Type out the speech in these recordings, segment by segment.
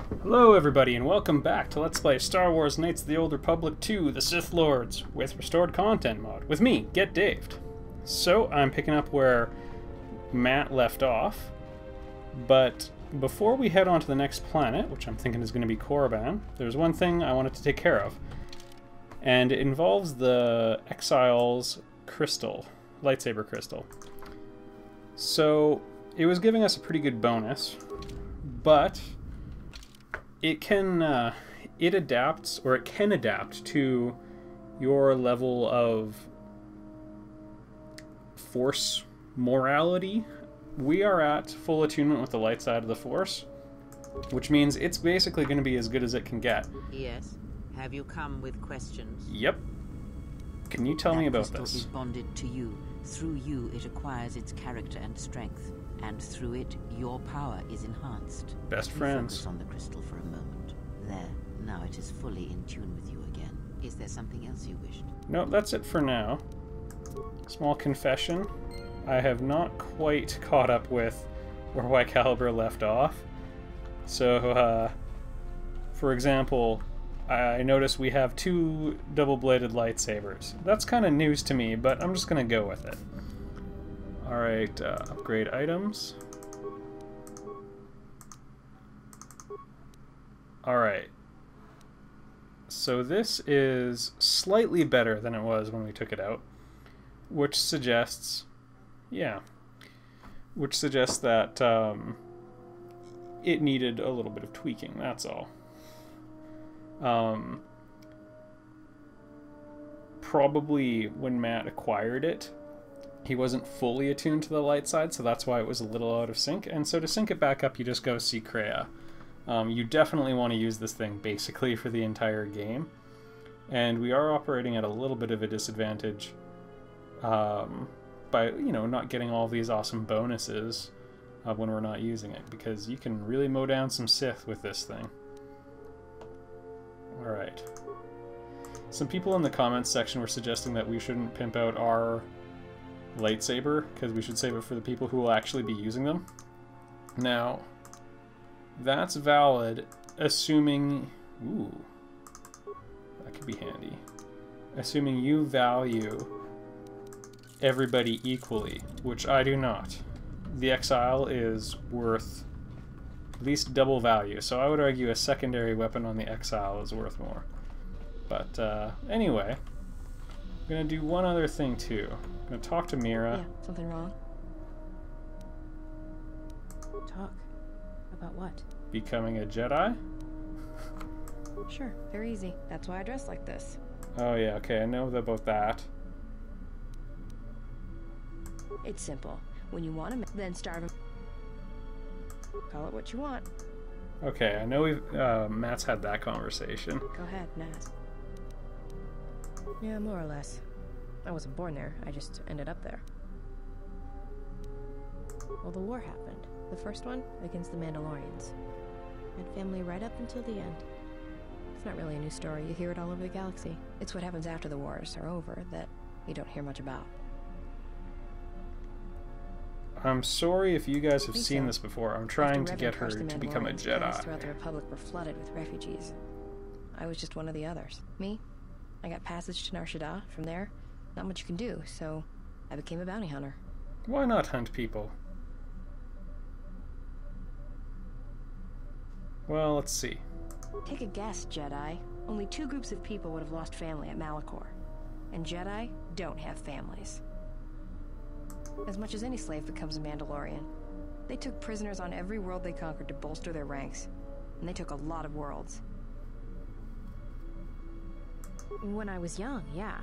Hello everybody and welcome back to Let's Play Star Wars Knights of the Old Republic 2, The Sith Lords, with Restored Content mod, with me, Get Daved. So, I'm picking up where Matt left off, but before we head on to the next planet, which I'm thinking is going to be Korriban, there's one thing I wanted to take care of, and it involves the Exile's crystal, lightsaber crystal. So, it was giving us a pretty good bonus, but it can adapt to your level of force morality. We are at full attunement with the light side of the force, which means it's basically going to be as good as it can get. Yes. Have you come with questions? Yep. Can you tell me about this? this? Is bonded to you. Through you, it acquires its character and strength, and through it, your power is enhanced. Best friends. Focus on the crystal for a moment. There. Now it is fully in tune with you again. Is there something else you wished? No, that's it for now. Small confession. I have not quite caught up with where White Caliber left off. So, for example, I noticed we have two double-bladed lightsabers. That's kind of news to me, but I'm just going to go with it. Alright, upgrade items. Alright. So this is slightly better than it was when we took it out, which suggests, that it needed a little bit of tweaking, that's all. Probably when Matt acquired it, he wasn't fully attuned to the light side, so that's why it was a little out of sync. And so to sync it back up, you just go see Kreia. You definitely want to use this thing basically for the entire game. And we are operating at a little bit of a disadvantage by, not getting all these awesome bonuses when we're not using it, because you can really mow down some Sith with this thing. Alright. Some people in the comments section were suggesting that we shouldn't pimp out our lightsaber, because we should save it for the people who will actually be using them. Now, that's valid, assuming... Ooh. That could be handy. Assuming you value everybody equally, which I do not. The Exile is worth at least double value, so I would argue a secondary weapon on the Exile is worth more. But anyway, I'm going to do one other thing too. I'm going to talk to Mira. Yeah, something wrong? Talk. About what? Becoming a Jedi? Sure, very easy. That's why I dress like this. Oh yeah, okay, I know about that. It's simple. When you want to, then starve him. Call it what you want. Okay, I know we've Matt's had that conversation. Go ahead, Nat. Yeah, more or less. I wasn't born there, I just ended up there. Well, the war happened. The first one, against the Mandalorians. Had family right up until the end. It's not really a new story, you hear it all over the galaxy. It's what happens after the wars are over that you don't hear much about. I'm sorry if you guys have seen this before. I'm trying to get her After to become a Mandalorians' Jedi. lands throughout the Republic were flooded with refugees. I was just one of the others. Me? I got passage to Nar Shaddaa. From there, not much you can do, so I became a bounty hunter. Why not hunt people? Well, let's see. Take a guess, Jedi. Only two groups of people would have lost family at Malachor. And Jedi don't have families. As much as any slave becomes a Mandalorian. They took prisoners on every world they conquered to bolster their ranks. And they took a lot of worlds. When I was young, yeah.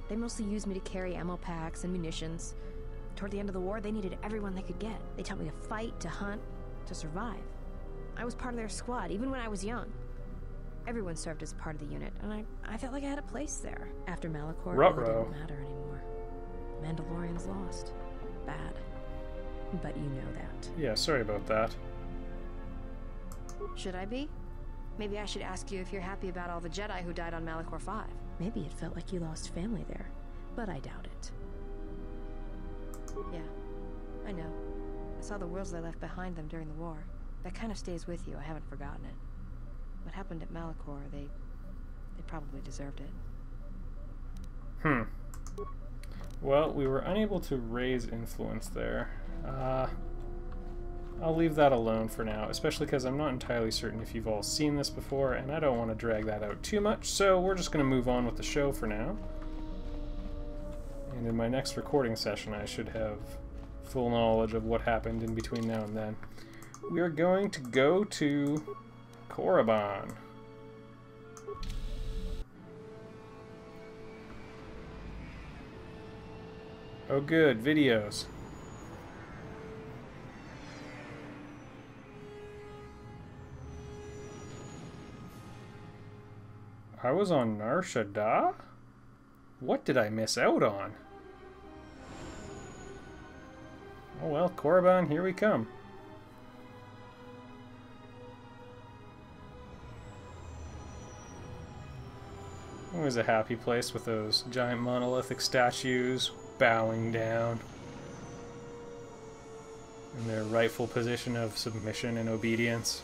They mostly used me to carry ammo packs and munitions. Toward the end of the war, they needed everyone they could get. They taught me to fight, to hunt, to survive. I was part of their squad, even when I was young. Everyone served as part of the unit, and I felt like I had a place there. After Malachor, it really didn't matter anymore. Mandalorians lost. Bad. But you know that. Yeah, sorry about that. Should I be? Maybe I should ask you if you're happy about all the Jedi who died on Malachor 5. Maybe it felt like you lost family there, but I doubt it. Yeah, I know. I saw the worlds they left behind them during the war. That kind of stays with you. I haven't forgotten it. what happened at Malachor, they probably deserved it. Well, we were unable to raise influence there. I'll leave that alone for now, especially because I'm not entirely certain if you've all seen this before, and I don't want to drag that out too much, so we're just going to move on with the show for now. And in my next recording session, I should have full knowledge of what happened in between now and then. We are going to go to Korriban. Oh good, videos. I was on Nar Shaddaa? What did I miss out on? Oh well, Korriban, here we come. Always a happy place with those giant monolithic statues bowing down in their rightful position of submission and obedience.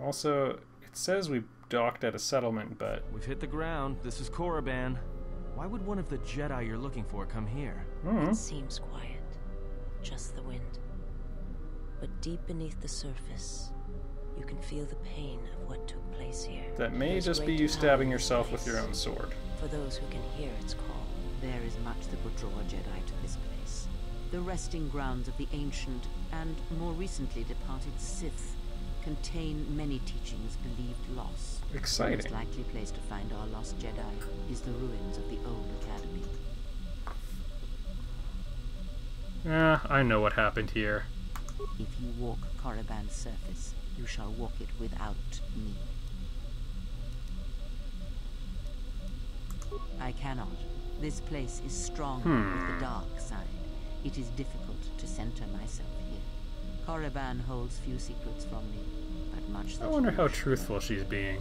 Also, it says we docked at a settlement, but... We've hit the ground. This is Korriban. Why would one of the Jedi you're looking for come here? It seems quiet. Just the wind. But deep beneath the surface, you can feel the pain of what took place here. That may There's just be great you power stabbing in yourself this with your own sword. For those who can hear its call. There is much that would draw a Jedi to this place. The resting grounds of the ancient and more recently departed Sith contain many teachings believed lost. Exciting. The most likely place to find our lost Jedi is the ruins of the old academy. I know what happened here. If you walk Korriban's surface, you shall walk it without me. I cannot. This place is strong with the dark side. It is difficult to center myself here. Korriban holds few secrets from me, but much that I wonder you how should truthful she's being.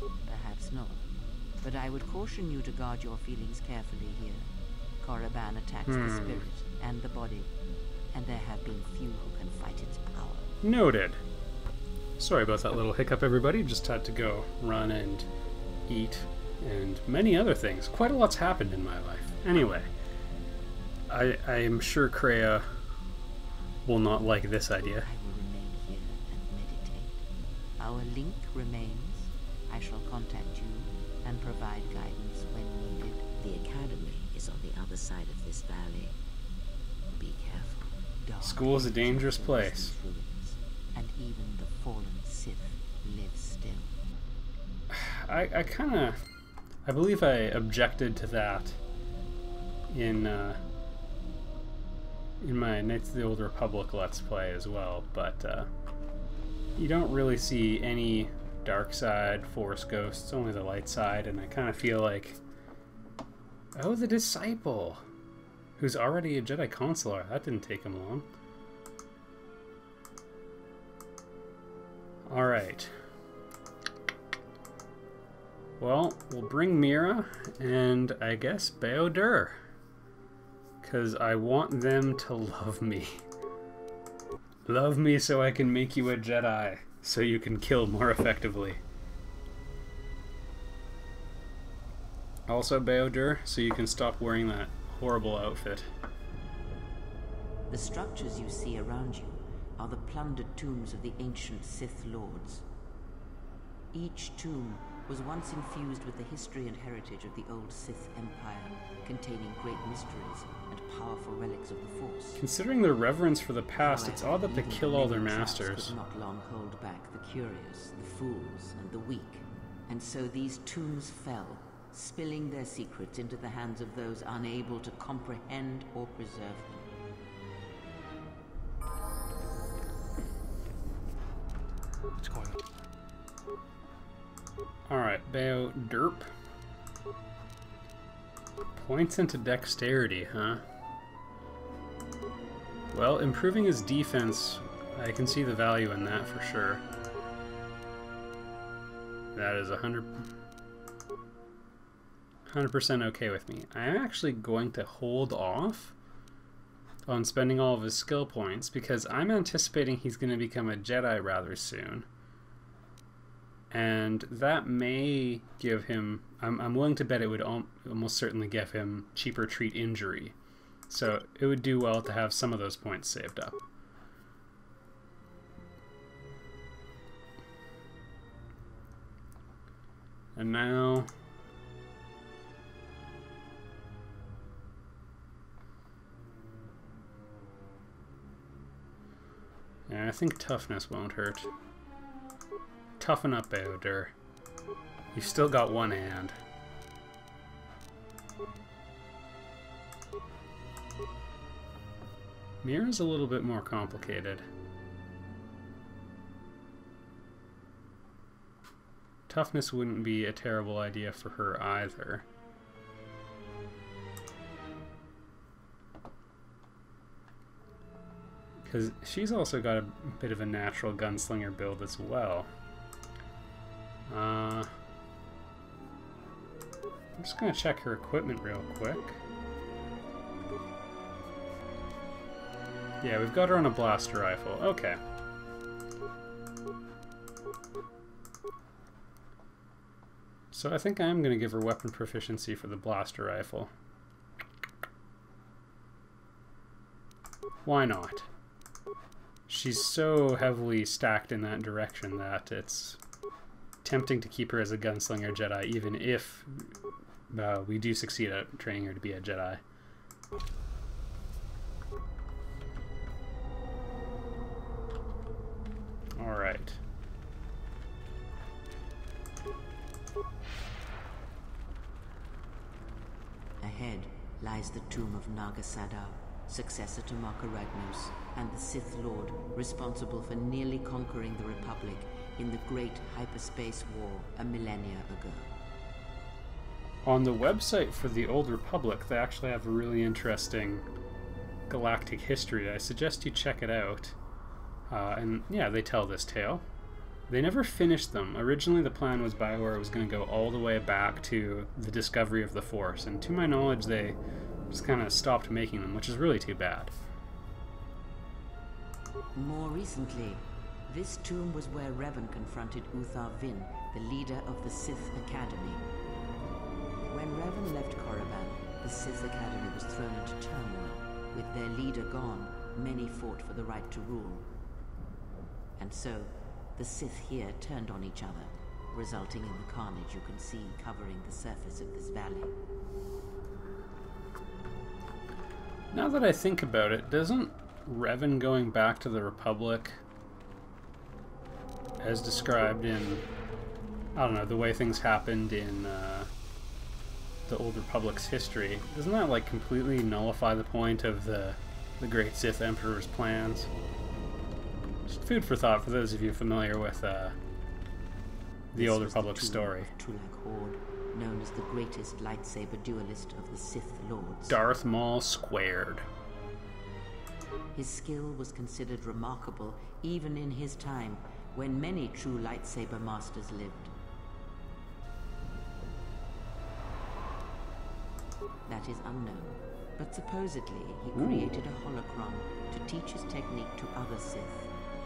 Perhaps not. But I would caution you to guard your feelings carefully here. Korriban attacks the spirit and the body, and there have been few who can fight its power. Noted. Sorry about that little hiccup, everybody. Just had to go run and eat and many other things. Quite a lot's happened in my life. Anyway, I am sure Kreia will not like this idea. I will remain here and meditate. Our link remains. I shall contact you and provide guidance when needed. The academy is on the other side of this valley. Be careful. Dark School is a dangerous ages place. these ruins, and even the fallen Sith live still. I believe I objected to that in my Knights of the Old Republic Let's Play as well, but you don't really see any dark side, Force ghosts, only the light side, and I kind of feel like, oh, the Disciple, who's already a Jedi Consular. That didn't take him long. Alright. Well, we'll bring Mira and I guess Bao-Dur, because I want them to love me. Love me so I can make you a Jedi, so you can kill more effectively. Also Bao-Dur, so you can stop wearing that horrible outfit. The structures you see around you are the plundered tombs of the ancient Sith lords. Each tomb was once infused with the history and heritage of the old Sith Empire, containing great mysteries and powerful relics of the Force. Considering their reverence for the past, it's odd that they Even kill all their living masters. trials could not long hold back the curious, the fools, and the weak. And so these tombs fell, spilling their secrets into the hands of those unable to comprehend or preserve them. What's going on? Alright, Bao-Dur. Points into dexterity, huh? Well, improving his defense, I can see the value in that for sure. That is 100% okay with me. I'm actually going to hold off on spending all of his skill points, because I'm anticipating he's going to become a Jedi rather soon. And that may give him... I'm willing to bet it would almost certainly give him cheaper treat injury. So it would do well to have some of those points saved up. And now... yeah, I think toughness won't hurt. Toughen up, Beodur. You've still got one hand. Mira's a little bit more complicated. Toughness wouldn't be a terrible idea for her either. Because she's also got a bit of a natural gunslinger build as well. I'm just going to check her equipment real quick. Yeah, we've got her on a blaster rifle. Okay. So I think I am going to give her weapon proficiency for the blaster rifle. Why not? She's so heavily stacked in that direction that it's tempting to keep her as a gunslinger Jedi, even if we do succeed at training her to be a Jedi. Alright. Ahead lies the tomb of Naga Sadow, successor to Marka Ragnos, and the Sith Lord responsible for nearly conquering the Republic in the Great Hyperspace War a millennia ago. On the website for the Old Republic, they actually have a really interesting galactic history. I suggest you check it out. And yeah, they tell this tale. They never finished them. Originally the plan was BioWare was going to go all the way back to the discovery of the Force, and to my knowledge they just kind of stopped making them, which is really too bad. More recently, this tomb was where Revan confronted Uthar Vin, the leader of the Sith Academy. When Revan left Korriban, the Sith Academy was thrown into turmoil. With their leader gone, many fought for the right to rule. And so, the Sith here turned on each other, resulting in the carnage you can see covering the surface of this valley. Now that I think about it, doesn't Revan going back to the Republic, as described in, I don't know, the way things happened in the Old Republic's history, doesn't that like completely nullify the point of the Great Sith Emperor's plans? Just food for thought for those of you familiar with the Old Republic story. Tulak Horde, known as the greatest lightsaber duelist of the Sith Lords. Darth Maul squared. His skill was considered remarkable even in his time, when many true lightsaber masters lived. That is unknown, but supposedly he created a holocron to teach his technique to other Sith.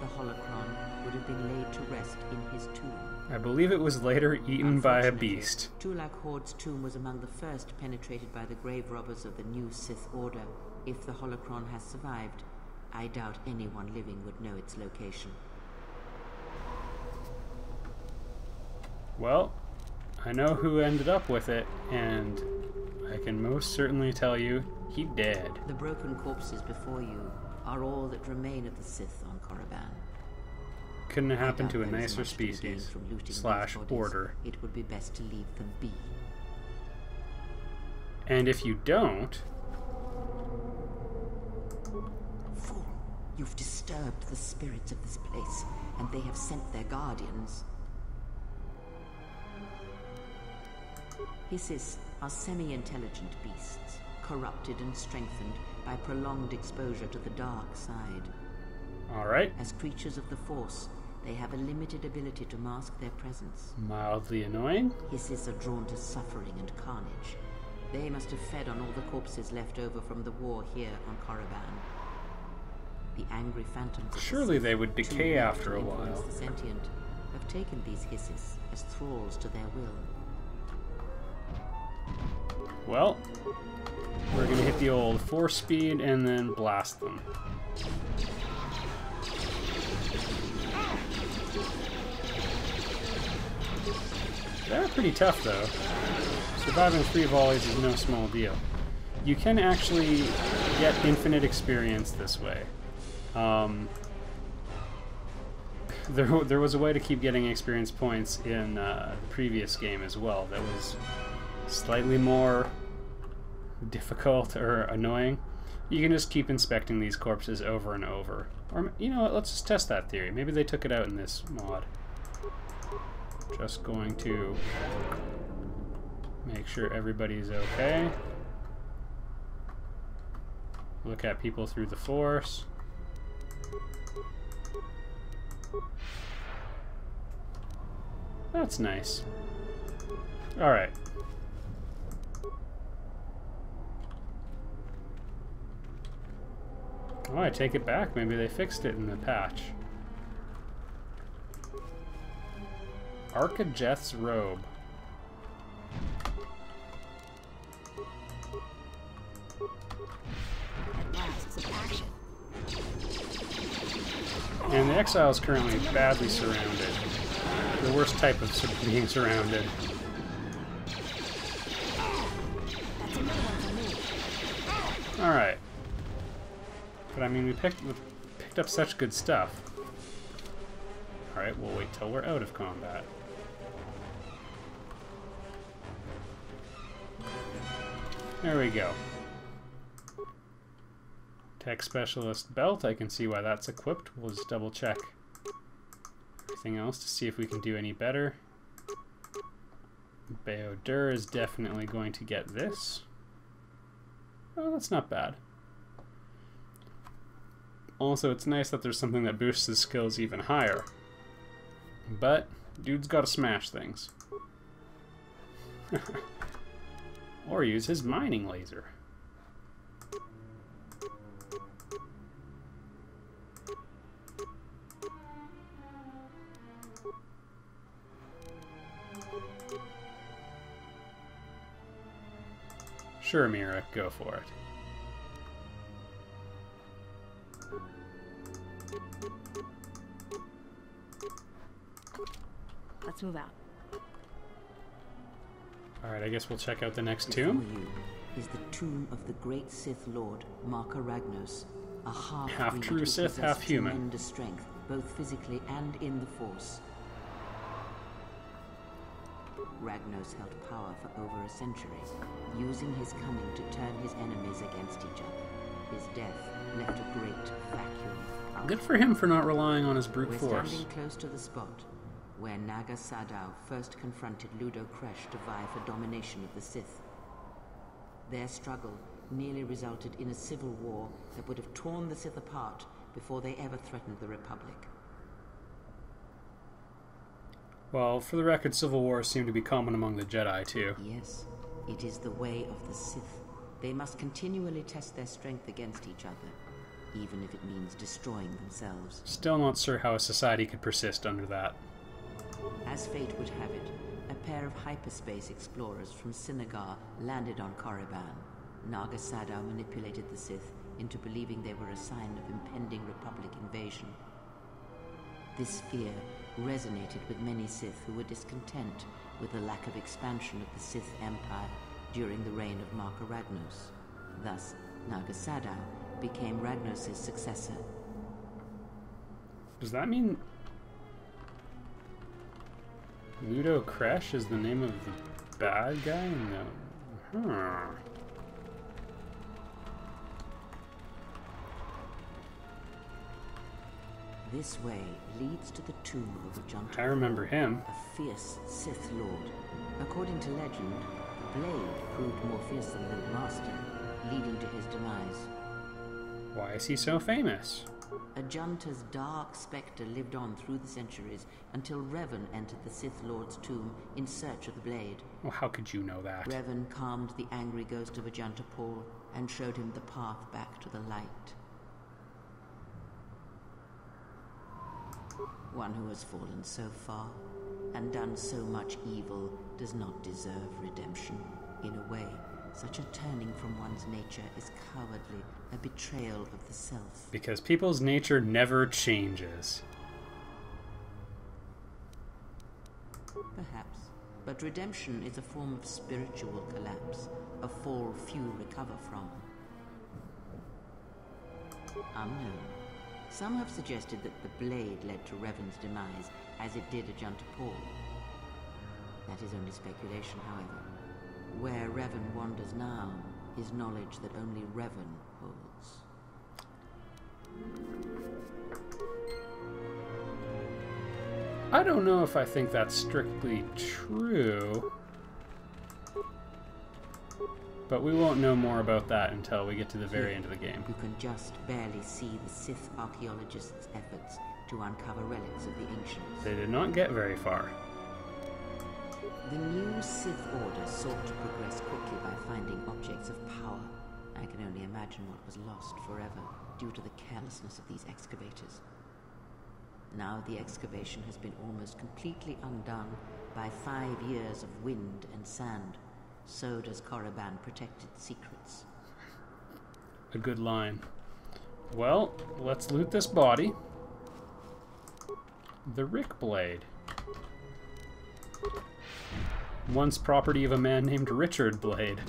The holocron would have been laid to rest in his tomb. I believe it was later eaten by a beast. Tulak Horde's tomb was among the first penetrated by the grave robbers of the new Sith Order. If the holocron has survived, I doubt anyone living would know its location. Well, I know who ended up with it, and I can most certainly tell you he dead. The broken corpses before you are all that remain of the Sith on Korriban. Couldn't have happened to a nicer species / order. It would be best to leave them be. And if you don't... Fool! You've disturbed the spirits of this place, and they have sent their guardians. Hissis are semi-intelligent beasts, corrupted and strengthened by prolonged exposure to the dark side. Alright. As creatures of the Force, they have a limited ability to mask their presence. Mildly annoying. Hissis are drawn to suffering and carnage. They must have fed on all the corpses left over from the war here on Korriban. The angry phantoms of Surely the they would Sith, too decay weak after to a influence while. the sentient, have taken these hisses as thralls to their will. Well, we're gonna hit the old force speed and then blast them. They're pretty tough though. Surviving 3 volleys is no small deal. You can actually get infinite experience this way. There was a way to keep getting experience points in the previous game as well that was slightly more difficult or annoying. You can just keep inspecting these corpses over and over. Or, you know what, let's just test that theory. Maybe they took it out in this mod. Just going to make sure everybody's okay. Look at people through the force. That's nice. Alright. Oh, I take it back. Maybe they fixed it in the patch. Archajeth's robe. And the Exile is currently badly surrounded. The worst type of being surrounded. Alright. But I mean, we picked up such good stuff. Alright, we'll wait till we're out of combat. There we go. Tech Specialist Belt, I can see why that's equipped. We'll just double check everything else to see if we can do any better. Baodur is definitely going to get this. Oh, that's not bad. Also, it's nice that there's something that boosts his skills even higher. But, dude's gotta smash things. Or use his mining laser. Sure, Mira, go for it. Let's move out. Alright, I guess we'll check out the next Before tomb. you is the tomb of the great Sith Lord, Marka Ragnos, a Half true Sith, half human. Tremendous strength, both physically and in the Force. Ragnos held power for over a century, using his cunning to turn his enemies against each other. His death left a great vacuum of power. Good for him for not relying on his brute We're force. standing close to the spot where Naga Sadow first confronted Ludo Kresh to vie for domination of the Sith. Their struggle nearly resulted in a civil war that would have torn the Sith apart before they ever threatened the Republic. Well, for the record, civil wars seem to be common among the Jedi, too. Yes, it is the way of the Sith. They must continually test their strength against each other, even if it means destroying themselves. Still not sure how a society could persist under that. As fate would have it, a pair of hyperspace explorers from Sinagar landed on Korriban. Naga Sadow manipulated the Sith into believing they were a sign of impending Republic invasion. This fear resonated with many Sith who were discontent with the lack of expansion of the Sith Empire during the reign of Marka Ragnos. Thus, Naga Sadow became Ragnos' successor. Does that mean Ludo Kresh is the name of the bad guy? No. This way leads to the tomb of Ajunta. I remember him. A fierce Sith Lord. According to legend, the blade proved more fearsome than the Master, leading to his demise. Why is he so famous? Ajunta's dark spectre lived on through the centuries until Revan entered the Sith Lord's tomb in search of the blade. Well, how could you know that? Revan calmed the angry ghost of Ajunta Paul and showed him the path back to the light. One who has fallen so far and done so much evil does not deserve redemption. In a way, such a turning from one's nature is cowardly, a betrayal of the self. Because people's nature never changes. Perhaps. But redemption is a form of spiritual collapse, a fall few recover from. Unknown. Some have suggested that the blade led to Revan's demise, as it did Ajunta Paul. That is only speculation, however. Where Revan wanders now is knowledge that only Revan holds. I don't know if I think that's strictly true. But we won't know more about that until we get to the very end of the game. You can just barely see the Sith archaeologists' efforts to uncover relics of the ancients. They did not get very far. The new Sith Order sought to progress quickly by finding objects of power. I can only imagine what was lost forever due to the carelessness of these excavators. Now the excavation has been almost completely undone by 5 years of wind and sand. So does Korriban protect its secrets. A good line. Well, let's loot this body. The Rick Blade. Once property of a man named Richard Blade.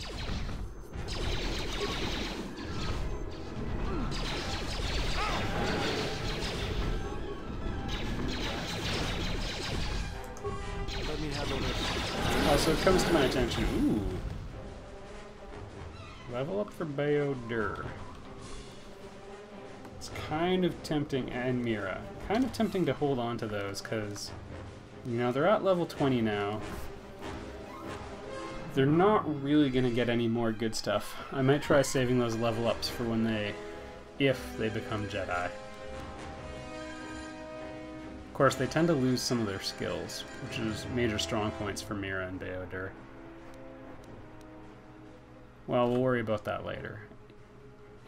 Let me handle this. Also, it comes to my attention. Ooh. Level up for Bayodur. It's kind of tempting, and Mira. Kind of tempting to hold on to those, because, you know, they're at level 20 now. They're not really going to get any more good stuff. I might try saving those level ups for when if they become Jedi. Of course, they tend to lose some of their skills, which is major strong points for Mira and Bayodur. Well, we'll worry about that later.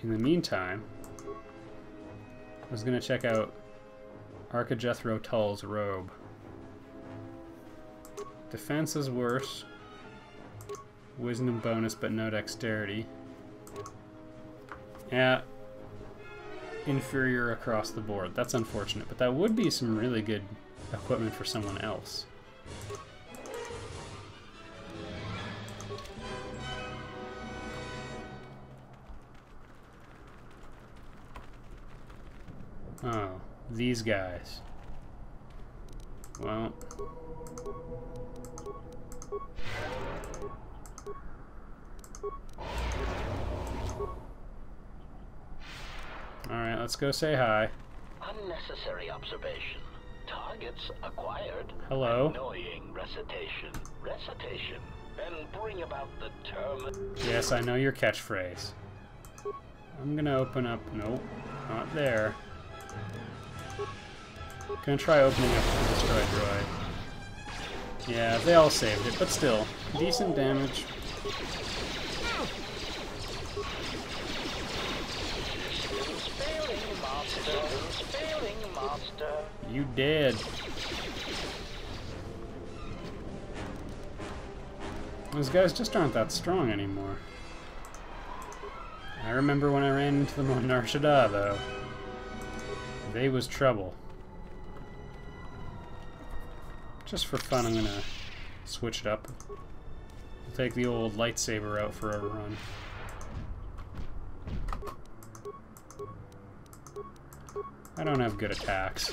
In the meantime, I was going to check out Arca Jethro Tull's robe. Defense is worse. Wisdom bonus, but no dexterity. Yeah. Inferior across the board. That's unfortunate, but that would be some really good equipment for someone else. Oh, these guys. Well. Alright, let's go say hi. Unnecessary observation. Targets acquired. Hello. Annoying recitation. Recitation. And bring about the term. Yes, I know your catchphrase. I'm gonna open up. Nope, not there. Gonna try opening up the destroyed droid. Yeah, they all saved it, but still, decent damage. You dead. Those guys just aren't that strong anymore. I remember when I ran into them on Nar Shaddaa, though. They was trouble. Just for fun, I'm gonna switch it up. We'll take the old lightsaber out for a run. I don't have good attacks.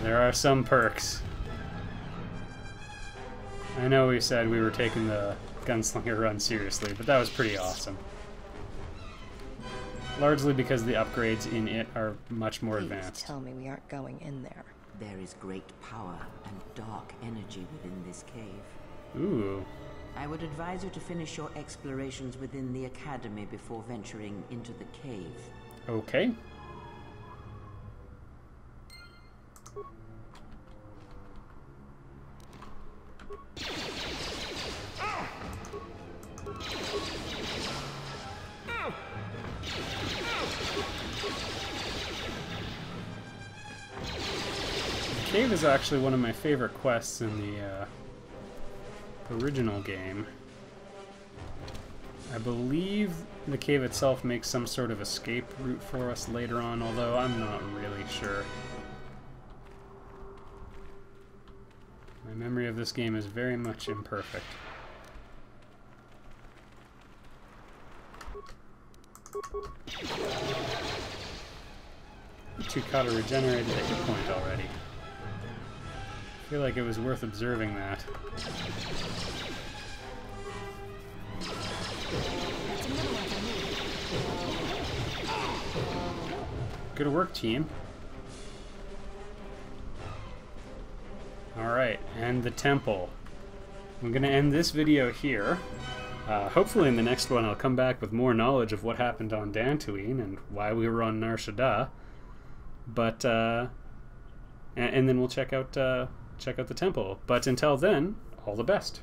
There are some perks. I know we said we were taking the gunslinger run seriously, but that was pretty awesome. Largely because the upgrades in it are much more advanced. Tell me we aren't going in there. There is great power and dark energy within this cave. Ooh. I would advise you to finish your explorations within the academy before venturing into the cave. Okay. The cave is actually one of my favorite quests in the original game. I believe the cave itself makes some sort of escape route for us later on, although I'm not really sure. My memory of this game is very much imperfect. Chukata regenerated a hit point already. I feel like it was worth observing that. Good work, team. Alright, and the temple. I'm going to end this video here. Hopefully in the next one I'll come back with more knowledge of what happened on Dantooine and why we were on Nar Shaddaa. But, and then we'll check out the temple. But until then, all the best.